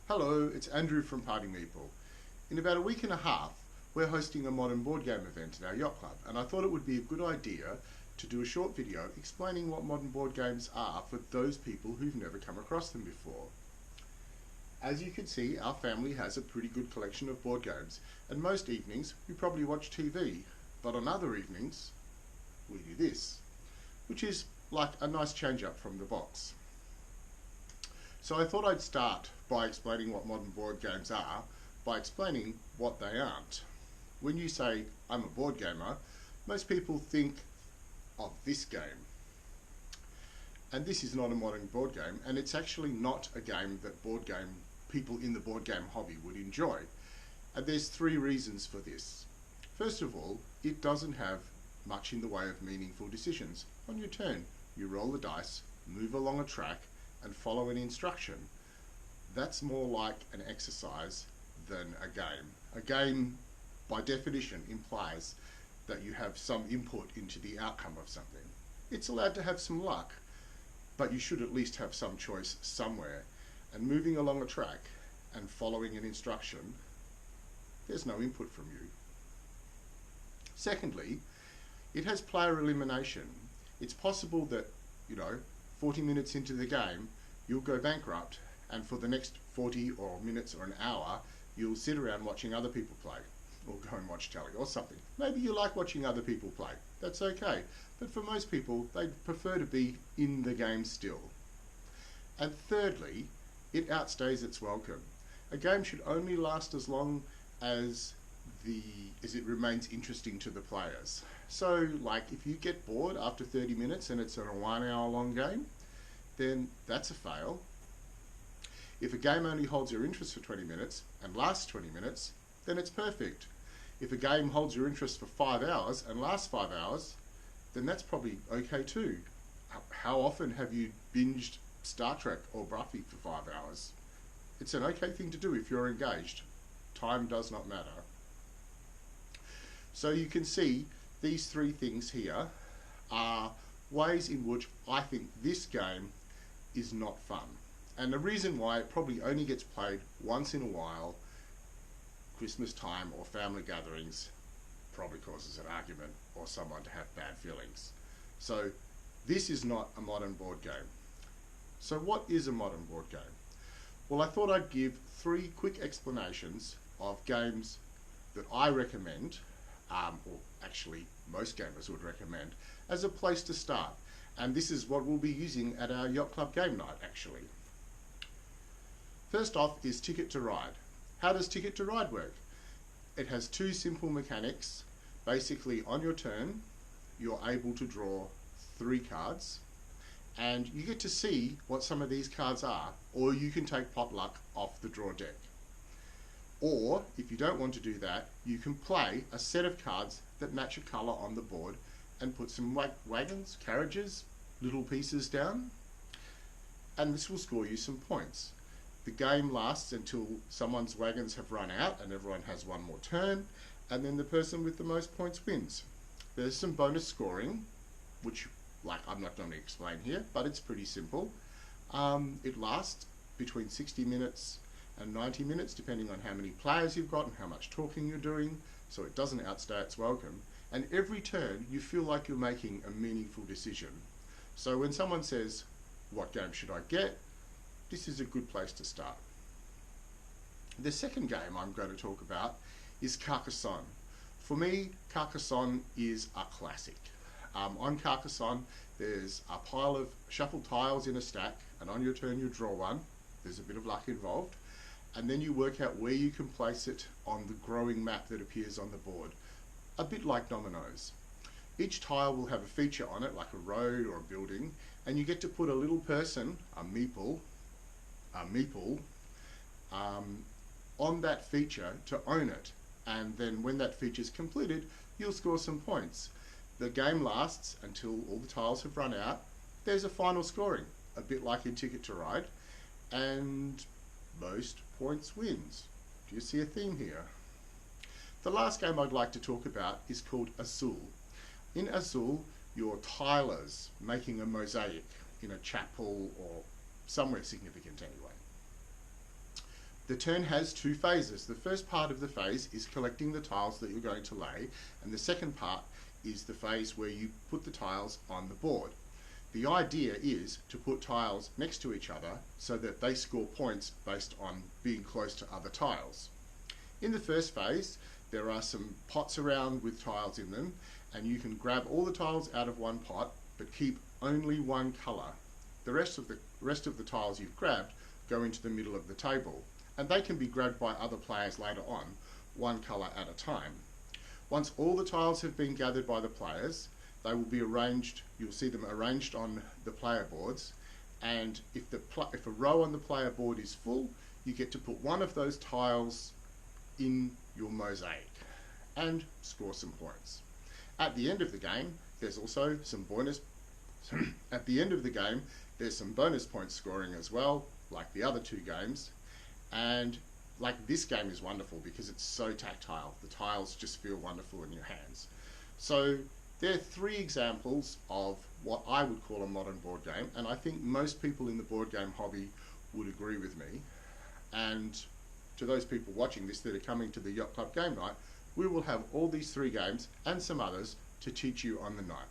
Hello, it's Andrew from partymeeple. In about a week and a half, we're hosting a modern board game event at our yacht club, and I thought it would be a good idea to do a short video explaining what modern board games are for those people who've never come across them before. As you can see, our family has a pretty good collection of board games, and most evenings we probably watch TV, but on other evenings we do this, which is like a nice change up from the box. So I thought I'd start by explaining what modern board games are by explaining what they aren't. When you say, I'm a board gamer, most people think of this game. And this is not a modern board game, and it's actually not a game that people in the board game hobby would enjoy. And there's three reasons for this. First of all, it doesn't have much in the way of meaningful decisions. On your turn, you roll the dice, move along a track, and follow an instruction. That's more like an exercise than a game. A game, by definition, implies that you have some input into the outcome of something. It's allowed to have some luck, but you should at least have some choice somewhere. And moving along a track and following an instruction, there's no input from you. Secondly, it has player elimination. It's possible that, 40 minutes into the game, you'll go bankrupt, and for the next 40 or minutes or an hour, you'll sit around watching other people play, or go and watch telly or something. Maybe you like watching other people play. That's okay. But for most people, they prefer to be in the game still. And thirdly, it outstays its welcome. A game should only last as long as it remains interesting to the players. So, like, if you get bored after 30 minutes and it's a 1 hour long game, then that's a fail. If a game only holds your interest for 20 minutes and lasts 20 minutes, then it's perfect. If a game holds your interest for 5 hours and lasts 5 hours, then that's probably okay too. How often have you binged Star Trek or Buffy for 5 hours? It's an okay thing to do if you're engaged. Time does not matter. So you can see these three things here are ways in which I think this game is not fun. And the reason why it probably only gets played once in a while, Christmas time or family gatherings, probably causes an argument or someone to have bad feelings. So this is not a modern board game. So what is a modern board game? Well, I thought I'd give three quick explanations of games that I recommend, or actually most gamers would recommend, as a place to start. And this is what we'll be using at our Yacht Club game night, actually. First off is Ticket to Ride. How does Ticket to Ride work? It has two simple mechanics. Basically, on your turn, you're able to draw 3 cards, and you get to see what some of these cards are, or you can take potluck off the draw deck. Or, if you don't want to do that, you can play a set of cards that match a colour on the board and put some wagons, carriages, little pieces down, and this will score you some points. The game lasts until someone's wagons have run out and everyone has one more turn, and then the person with the most points wins. There's some bonus scoring, which I'm not going to explain here, but it's pretty simple. It lasts between 60 minutes and 90 minutes, depending on how many players you've got and how much talking you're doing, so it doesn't outstay its welcome. And every turn, you feel like you're making a meaningful decision. So when someone says, what game should I get? This is a good place to start. The second game I'm going to talk about is Carcassonne. For me, Carcassonne is a classic. On Carcassonne, there's a pile of shuffled tiles in a stack, and on your turn you draw one. There's a bit of luck involved. And then you work out where you can place it on the growing map that appears on the board. A bit like dominoes. Each tile will have a feature on it, like a road or a building, and you get to put a little person, a meeple, on that feature to own it. And then when that feature is completed, you'll score some points. The game lasts until all the tiles have run out. There's a final scoring, a bit like in Ticket to Ride, and most points wins. Do you see a theme here? The last game I'd like to talk about is called Azul. In Azul, you're tilers making a mosaic in a chapel or somewhere significant anyway. The turn has two phases. The first part of the phase is collecting the tiles that you're going to lay, and the second part is the phase where you put the tiles on the board. The idea is to put tiles next to each other so that they score points based on being close to other tiles. In the first phase, there are some pots around with tiles in them, and you can grab all the tiles out of one pot but keep only one colour. The rest of the tiles you've grabbed go into the middle of the table, and they can be grabbed by other players later on, one colour at a time. Once all the tiles have been gathered by the players, they will be arranged, you'll see them arranged on the player boards, and if a row on the player board is full, you get to put one of those tiles in your mosaic and score some points. At the end of the game, there's also some bonus points scoring as well, like the other two games. And like this game is wonderful because it's so tactile. The tiles just feel wonderful in your hands. So there are three examples of what I would call a modern board game, and I think most people in the board game hobby would agree with me. And to those people watching this that are coming to the Yacht Club game night, we will have all these three games and some others to teach you on the night.